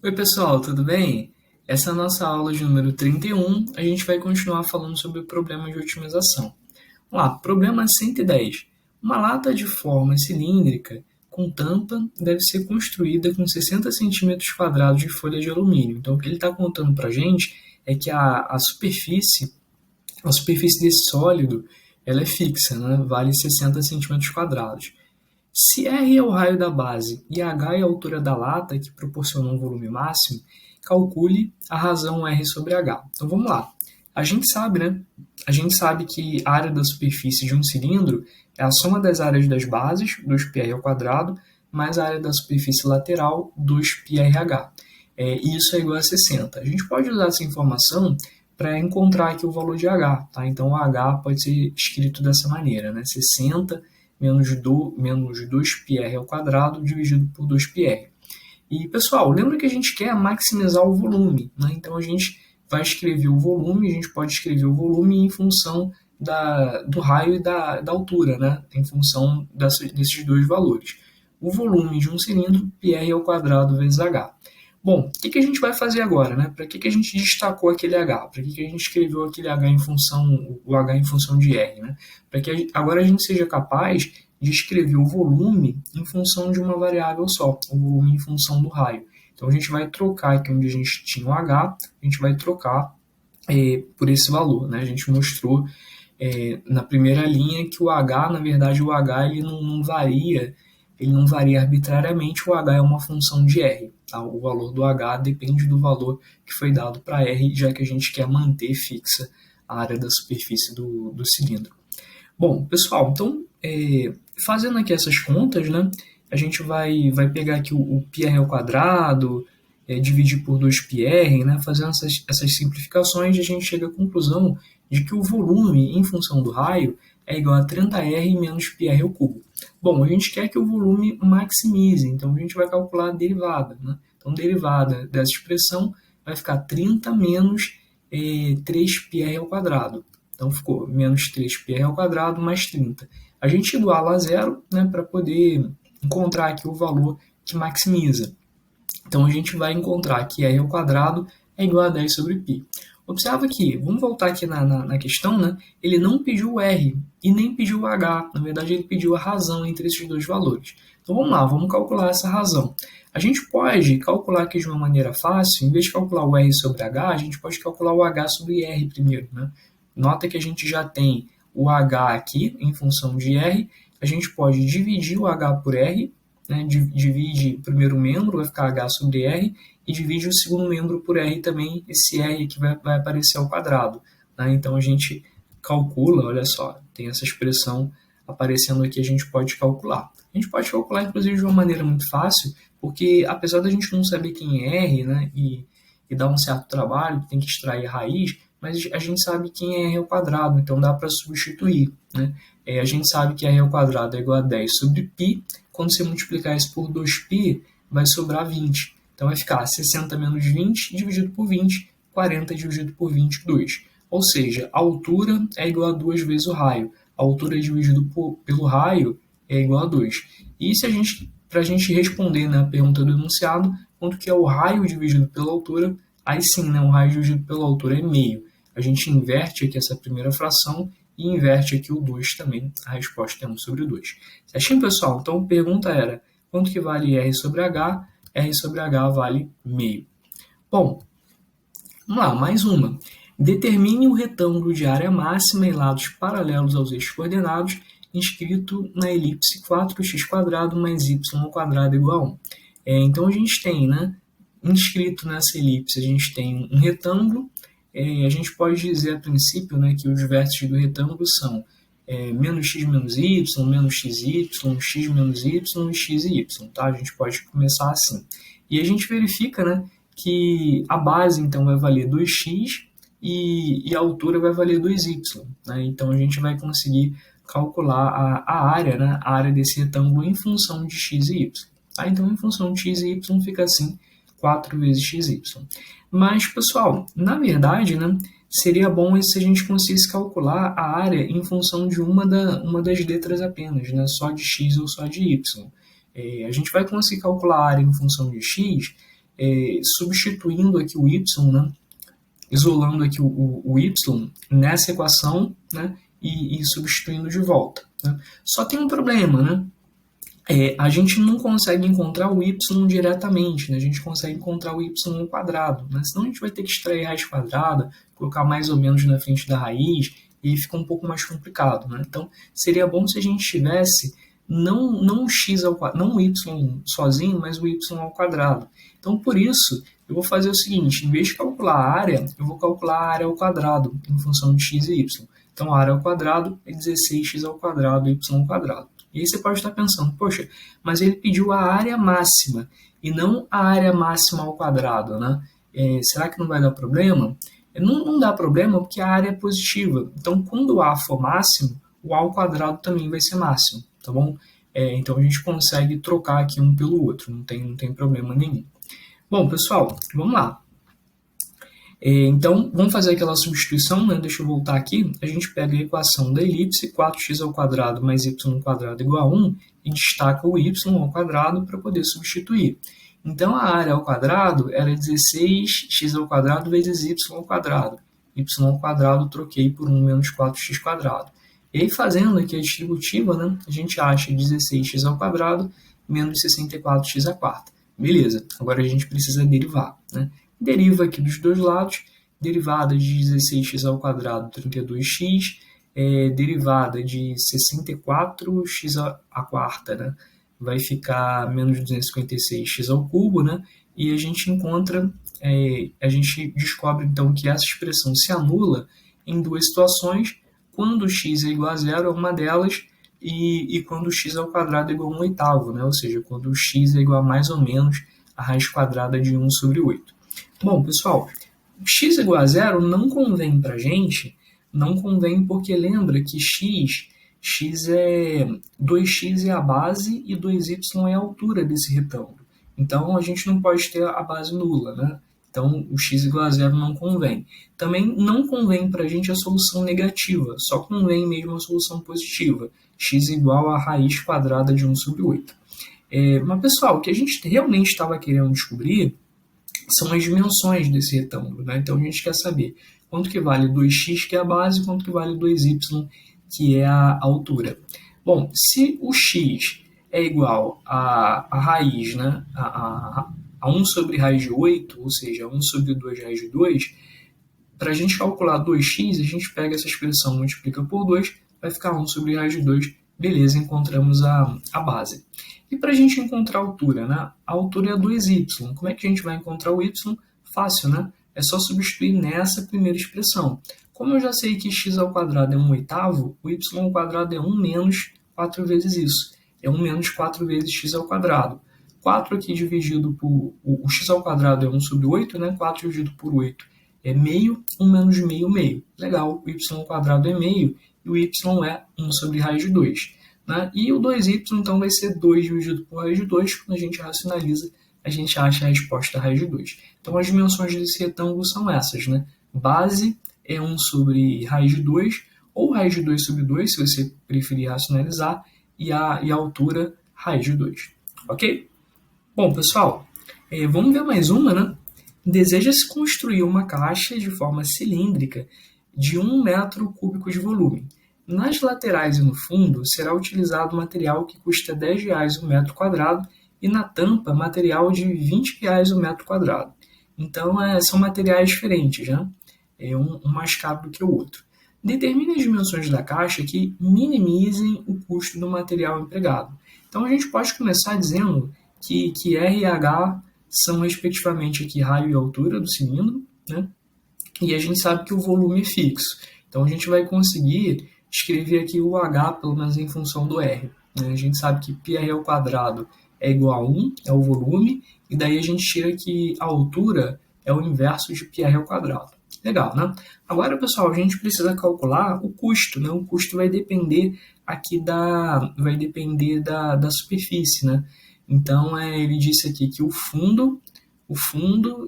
Oi, pessoal, tudo bem? Essa é a nossa aula de número 31. A gente vai continuar falando sobre problemas de otimização. Vamos lá, problema 110. Uma lata de forma cilíndrica com tampa deve ser construída com 60 centímetros quadrados de folha de alumínio. Então, o que ele está contando para a gente é que a superfície desse sólido ela é fixa, né? Vale 60 centímetros quadrados. Se R é o raio da base e H é a altura da lata, que proporciona um volume máximo, calcule a razão R sobre H. Então vamos lá. A gente sabe, né? A gente sabe que a área da superfície de um cilindro é a soma das áreas das bases, 2πr ao quadrado, mais a área da superfície lateral, 2πrh. E isso é igual a 60. A gente pode usar essa informação para encontrar aqui o valor de H. Tá? Então o H pode ser escrito dessa maneira, né? 60 menos 2πr ao quadrado dividido por 2πr. E, pessoal, lembra que a gente quer maximizar o volume, né? Então a gente vai escrever o volume, a gente pode escrever o volume em função do raio e da altura, né? Em função desses dois valores. O volume de um cilindro, πr ao quadrado vezes h. Bom, o que a gente vai fazer agora, né? Para que a gente destacou aquele H? Para que a gente escreveu aquele H em função, o H em função de R, né? Para que agora a gente seja capaz de escrever o volume em função de uma variável só, o volume em função do raio. Então a gente vai trocar aqui onde a gente tinha o H, a gente vai trocar por esse valor, né? A gente mostrou na primeira linha que o H, na verdade, o H ele não varia arbitrariamente, o H é uma função de R. Tá? O valor do H depende do valor que foi dado para R, já que a gente quer manter fixa a área da superfície do cilindro. Bom, pessoal, então, fazendo aqui essas contas, né, a gente vai pegar aqui o πr ao quadrado, dividir por 2πr, né, fazendo essas simplificações, a gente chega à conclusão de que o volume em função do raio é igual a 30R menos πr ao cubo. Bom, a gente quer que o volume maximize, então a gente vai calcular a derivada. Né? Então, a derivada dessa expressão vai ficar 30 menos 3πr ao quadrado. Então, ficou menos 3πr ao quadrado mais 30. A gente iguala a zero, né, para poder encontrar aqui o valor que maximiza. Então, a gente vai encontrar que r ao quadrado é igual a 10 sobre π. Observa aqui, vamos voltar aqui na questão, né? Ele não pediu o R e nem pediu o H. Na verdade, ele pediu a razão entre esses dois valores. Então, vamos lá, vamos calcular essa razão. A gente pode calcular aqui de uma maneira fácil, em vez de calcular o R sobre H, a gente pode calcular o H sobre R primeiro, né? Nota que a gente já tem o H aqui em função de R, a gente pode dividir o H por R, né? Divide o primeiro membro, vai ficar H sobre R, e divide o segundo membro por R também, esse R aqui vai aparecer ao quadrado. Né? Então a gente calcula, olha só, tem essa expressão aparecendo aqui, a gente pode calcular. A gente pode calcular, inclusive, de uma maneira muito fácil, porque apesar da gente não saber quem é R, né, e dá um certo trabalho, tem que extrair a raiz, mas a gente sabe quem é R ao quadrado, então dá para substituir. Né? A gente sabe que R ao quadrado é igual a 10 sobre π, quando você multiplicar isso por 2π, vai sobrar 20. Então vai ficar 60 menos 20 dividido por 20, 40 dividido por 22. Ou seja, a altura é igual a 2 vezes o raio. A altura dividido pelo raio é igual a 2. E para a gente responder na pergunta do enunciado, quanto que é o raio dividido pela altura, aí sim, né, o raio dividido pela altura é meio. A gente inverte aqui essa primeira fração e inverte aqui o 2 também. A resposta é 1 sobre 2. Certinho, pessoal? Então a pergunta era, quanto que vale R sobre H? R sobre H vale meio. Bom, vamos lá, mais uma. Determine o retângulo de área máxima em lados paralelos aos eixos coordenados, inscrito na elipse 4x² mais y² igual a 1. Então a gente tem, né, inscrito nessa elipse, a gente tem um retângulo. A gente pode dizer a princípio, né, que os vértices do retângulo são menos x menos y, menos xy, x menos y e x e y. Tá? A gente pode começar assim. E a gente verifica, né, que a base então vai valer 2x e a altura vai valer 2y. Né? Então a gente vai conseguir calcular a área, né, a área desse retângulo em função de x e y. Tá? Então em função de x e y fica assim, 4 vezes xy. Mas, pessoal, na verdade, né, seria bom se a gente conseguisse calcular a área em função de uma das letras apenas, né, só de x ou só de y. A gente vai conseguir calcular a área em função de x substituindo aqui o y, né, isolando aqui o y nessa equação, né, e substituindo de volta. Né. Só tem um problema, né? A gente não consegue encontrar o y diretamente, né? A gente consegue encontrar o y ao quadrado, né? Senão a gente vai ter que extrair a raiz quadrada, colocar mais ou menos na frente da raiz, e aí fica um pouco mais complicado, né? Então, seria bom se a gente tivesse não o x ao quadrado, não o y sozinho, mas o y ao quadrado. Então, por isso, eu vou fazer o seguinte, em vez de calcular a área, eu vou calcular a área ao quadrado, em função de x e y. Então, a área ao quadrado é 16x ao quadrado, y ao quadrado. E aí você pode estar pensando, poxa, mas ele pediu a área máxima e não a área máxima ao quadrado, né? Será que não vai dar problema? Não dá problema porque a área é positiva. Então, quando o A for máximo, o A ao quadrado também vai ser máximo, tá bom? Então, a gente consegue trocar aqui um pelo outro, não tem problema nenhum. Bom, pessoal, vamos lá. Então, vamos fazer aquela substituição, né? Deixa eu voltar aqui. A gente pega a equação da elipse, 4x ao quadrado mais y ao quadrado igual a 1, e destaca o y ao quadrado para poder substituir. Então, a área ao quadrado era 16x ao quadrado vezes y ao quadrado. Y ao quadrado troquei por 1 menos 4x quadrado. E aí, fazendo aqui a distributiva, né? A gente acha 16x ao quadrado menos 64x à quarta. Beleza, agora a gente precisa derivar, né? Deriva aqui dos dois lados, derivada de 16x ao quadrado, 32x, derivada de 64x à quarta, né? Vai ficar menos 256x ao cubo, né? E a gente encontra, a gente descobre então que essa expressão se anula em duas situações, quando x é igual a zero é uma delas, e quando x ao quadrado é igual a 1/8, né? Ou seja, quando x é igual a mais ou menos a raiz quadrada de 1 sobre 8. Bom, pessoal, x igual a zero não convém para a gente, não convém porque lembra que x 2x é a base e 2y é a altura desse retângulo. Então, a gente não pode ter a base nula, né? Então, o x igual a zero não convém. Também não convém para a gente a solução negativa, só convém mesmo a solução positiva. X igual a raiz quadrada de 1 sobre 8. Mas, pessoal, o que a gente realmente estava querendo descobrir são as dimensões desse retângulo, né? Então, a gente quer saber quanto que vale 2x, que é a base, quanto que vale 2y, que é a altura. Bom, se o x é igual a raiz, né? a 1 sobre raiz de 8, ou seja, 1 sobre 2 raiz de 2, para a gente calcular 2x, a gente pega essa expressão, multiplica por 2, vai ficar 1 sobre raiz de 2, beleza, encontramos a base. E para a gente encontrar a altura, né? A altura é 2y. Como é que a gente vai encontrar o y? Fácil, né? É só substituir nessa primeira expressão. Como eu já sei que x ao quadrado é 1/8, o y ao quadrado é 1 menos 4 vezes isso. É 1 menos 4 vezes x ao quadrado. 4 aqui dividido por... O x ao quadrado é 1 sobre 8, né? 4 dividido por 8 é meio, 1 menos meio, meio. Legal, o y ao quadrado é meio e o y é 1 sobre raiz de 2. Né? E o 2y, então, vai ser 2 dividido por raiz de 2. Quando a gente racionaliza, a gente acha a resposta raiz de 2. Então, as dimensões desse retângulo são essas, né? Base é 1 sobre raiz de 2, ou raiz de 2 sobre 2, se você preferir racionalizar, e a altura, raiz de 2. Ok? Bom, pessoal, vamos ver mais uma, né? Deseja-se construir uma caixa de forma cilíndrica de 1 metro cúbico de volume. Nas laterais e no fundo, será utilizado material que custa R$10 o metro quadrado e na tampa, material de R$20 o metro quadrado. Então, são materiais diferentes, né? Um mais caro do que o outro. Determine as dimensões da caixa que minimizem o custo do material empregado. Então, a gente pode começar dizendo que R e H são, respectivamente, aqui, raio e altura do cilindro, né? E a gente sabe que o volume é fixo. Então, a gente vai conseguir escrever aqui o H, pelo menos em função do R. Né? A gente sabe que πr ao quadrado é igual a 1, é o volume, e daí a gente tira que a altura é o inverso de πr ao quadrado. Legal, né? Agora, pessoal, a gente precisa calcular o custo, né? O custo vai depender aqui da superfície, né? Então, ele disse aqui que o fundo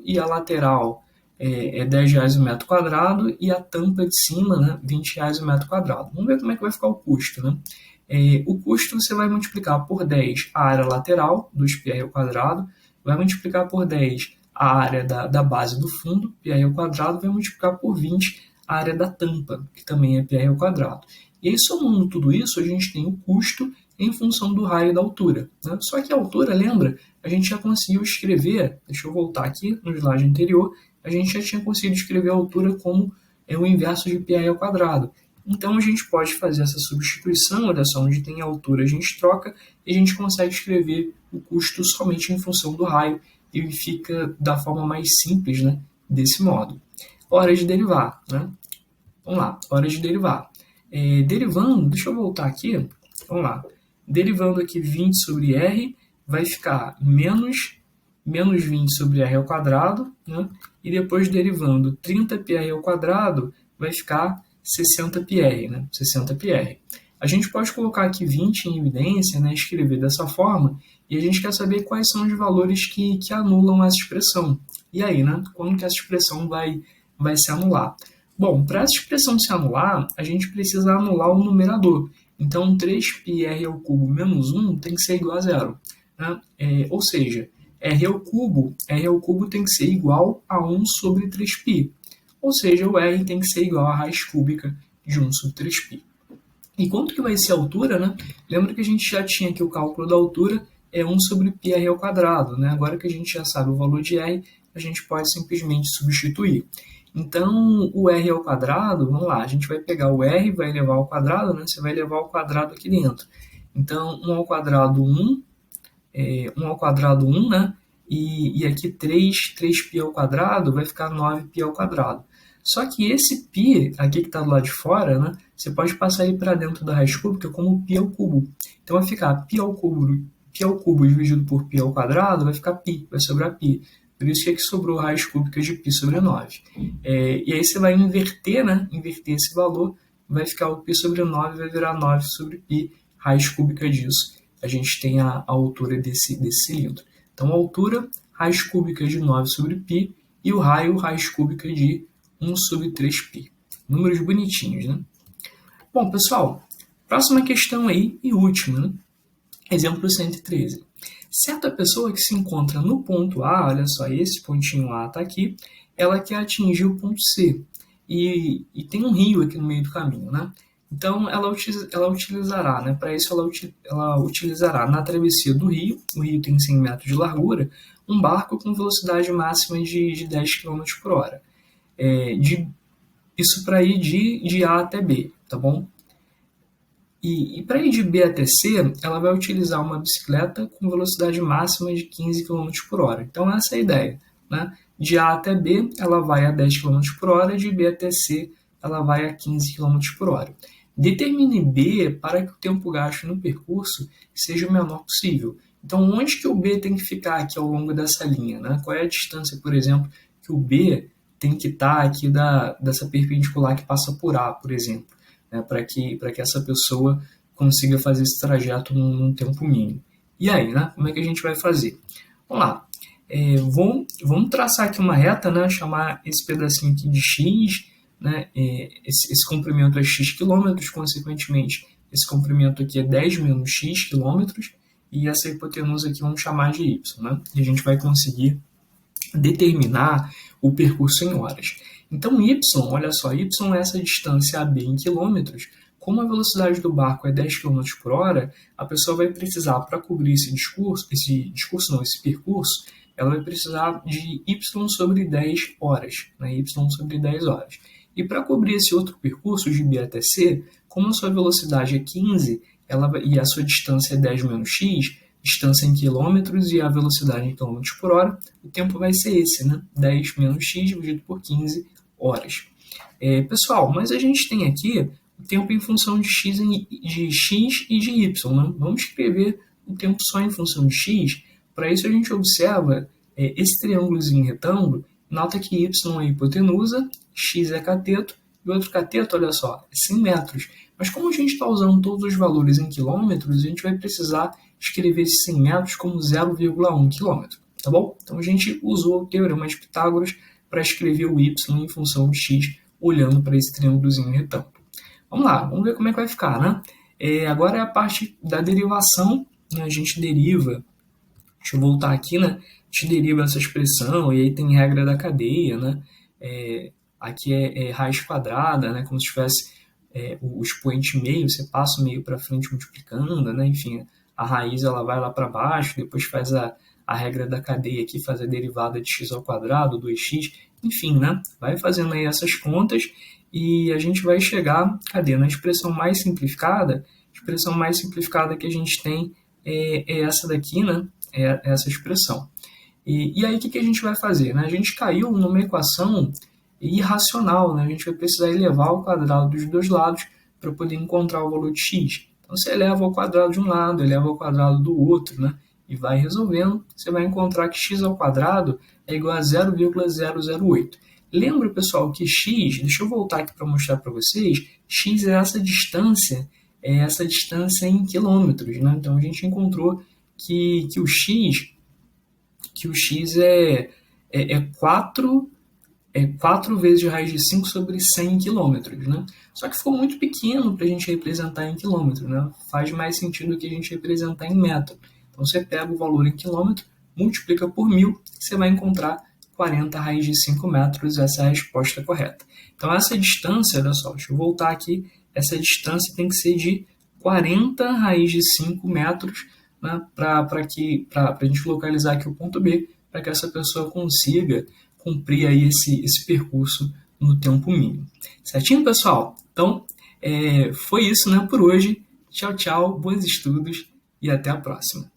e a lateral é R$10 o metro quadrado e a tampa de cima, né, R$20 o metro quadrado. Vamos ver como é que vai ficar o custo, né? O custo você vai multiplicar por 10 a área lateral, 2πr ao quadrado, vai multiplicar por 10 a área da base do fundo, πr ao quadrado, vai multiplicar por 20 a área da tampa, que também é πr ao quadrado. E aí, somando tudo isso, a gente tem o custo em função do raio e da altura, né? Só que a altura, lembra, a gente já conseguiu escrever, deixa eu voltar aqui no slide anterior, a gente já tinha conseguido escrever a altura como o inverso de πr ao quadrado. Então, a gente pode fazer essa substituição, olha só, onde tem a altura a gente troca, e a gente consegue escrever o custo somente em função do raio, e fica da forma mais simples, né, desse modo. Hora de derivar, né? Vamos lá, hora de derivar. Derivando, deixa eu voltar aqui, vamos lá. Derivando aqui 20 sobre r, vai ficar menos 20 sobre r ao quadrado, né? E depois derivando 30 πr ao quadrado, vai ficar 60 πr, né? 60 πr. A gente pode colocar aqui 20 em evidência, né? Escrever dessa forma, e a gente quer saber quais são os valores que anulam essa expressão. E aí, né? Quando que essa expressão vai se anular? Bom, para essa expressão se anular, a gente precisa anular o numerador. Então, 3πr ao cubo menos 1 tem que ser igual a zero, né? Ou seja, r ao cubo tem que ser igual a 1 sobre 3π. Ou seja, o r tem que ser igual à raiz cúbica de 1 sobre 3π. E quanto que vai ser a altura, né? Lembra que a gente já tinha aqui o cálculo da altura, 1 sobre πr ao quadrado, né? Agora que a gente já sabe o valor de r, a gente pode simplesmente substituir. Então, o r ao quadrado, vamos lá, a gente vai pegar o r, vai elevar ao quadrado, né? Você vai elevar ao quadrado aqui dentro. Então, 1 ao quadrado 1, 1 ao quadrado 1, né? E aqui 3π ao quadrado vai ficar 9π ao quadrado. Só que esse π, aqui que está do lado de fora, né? Você pode passar ele para dentro da raiz cúbica como π ao cubo. Então, vai ficar π ao cubo dividido por π ao quadrado, vai ficar π, vai sobrar π. Por isso que aqui sobrou a raiz cúbica de π sobre 9. E aí você vai inverter, né? Inverter esse valor, vai ficar o π sobre 9, vai virar 9 sobre π, raiz cúbica disso. A gente tem a altura desse cilindro. Então, a altura, raiz cúbica de 9 sobre π, e o raio, raiz cúbica de 1 sobre 3π. Números bonitinhos, né? Bom, pessoal, próxima questão aí e última, né? Exemplo 113. Certa pessoa que se encontra no ponto A, olha só, esse pontinho A está aqui, ela quer atingir o ponto C. E tem um rio aqui no meio do caminho, né? Então, ela utilizará, né? Para isso, ela utilizará na travessia do rio, o rio tem 100 metros de largura, um barco com velocidade máxima de 10 km por hora. Isso para ir de A até B, tá bom? E para ir de B até C, ela vai utilizar uma bicicleta com velocidade máxima de 15 km por hora. Então, essa é a ideia, né? De A até B, ela vai a 10 km por hora, de B até C, ela vai a 15 km por hora. Determine B para que o tempo gasto no percurso seja o menor possível. Então, onde que o B tem que ficar aqui ao longo dessa linha, né? Qual é a distância, por exemplo, que o B tem que estar aqui dessa perpendicular que passa por A, por exemplo, né? Para que essa pessoa consiga fazer esse trajeto num tempo mínimo. E aí, né? Como é que a gente vai fazer? Vamos lá. Vamos traçar aqui uma reta, né? Chamar esse pedacinho aqui de x, né? Esse comprimento é x quilômetros, consequentemente, esse comprimento aqui é 10 menos x quilômetros, e essa hipotenusa aqui vamos chamar de y, né? E a gente vai conseguir determinar o percurso em horas. Então, y, olha só, y é essa distância AB em quilômetros. Como a velocidade do barco é 10 km por hora, a pessoa vai precisar, para cobrir esse percurso, ela vai precisar de y sobre 10 horas, né? Y sobre 10 horas. E para cobrir esse outro percurso, de B até C, como a sua velocidade é 15 e a sua distância é 10 menos x, distância em quilômetros e a velocidade em quilômetros por hora, o tempo vai ser esse, né? 10 menos x dividido por 15 horas. Pessoal, mas a gente tem aqui o tempo em função de x e de y, né? Vamos escrever o tempo só em função de x. Para isso a gente observa esse triângulozinho retângulo, nota que y é hipotenusa, x é cateto, e o outro cateto, olha só, é 100 metros. Mas como a gente está usando todos os valores em quilômetros, a gente vai precisar escrever esses 100 metros como 0,1 quilômetro, tá bom? Então a gente usou o teorema de Pitágoras para escrever o y em função de x, olhando para esse triângulozinho retângulo. Vamos lá, vamos ver como é que vai ficar, né? Agora é a parte da derivação, né? A gente deriva, deixa eu voltar aqui, né? te deriva essa expressão, e aí tem regra da cadeia, né? Aqui é raiz quadrada, né? Como se tivesse o expoente meio, você passa o meio para frente multiplicando, né? Enfim, a raiz ela vai lá para baixo, depois faz a regra da cadeia aqui, faz a derivada de x ao quadrado, 2x, enfim, né? Vai fazendo aí essas contas e a gente vai chegar, cadê? Na expressão mais simplificada. A expressão mais simplificada que a gente tem é essa daqui, né? É essa expressão. E aí o que a gente vai fazer? Né? A gente caiu numa equação irracional, né? A gente vai precisar elevar ao quadrado dos dois lados para poder encontrar o valor de x. Então você eleva ao quadrado de um lado, eleva ao quadrado do outro, né? E vai resolvendo, você vai encontrar que x ao quadrado é igual a 0,008. Lembra, pessoal, que x, deixa eu voltar aqui para mostrar para vocês, x é essa distância em quilômetros, né? Então a gente encontrou que o x é 4 vezes raiz de 5 sobre 100 quilômetros, né? Só que ficou muito pequeno para a gente representar em quilômetro, né? Faz mais sentido que a gente representar em metro. Então você pega o valor em quilômetro, multiplica por 1000, você vai encontrar 40 raiz de 5 metros, essa é a resposta correta. Então essa distância, olha só, deixa eu voltar aqui, essa distância tem que ser de 40 raiz de 5 metros, né, para a gente localizar aqui o ponto B, para que essa pessoa consiga cumprir aí esse percurso no tempo mínimo. Certinho, pessoal? Então, foi isso, né, por hoje. Tchau, tchau, bons estudos e até a próxima.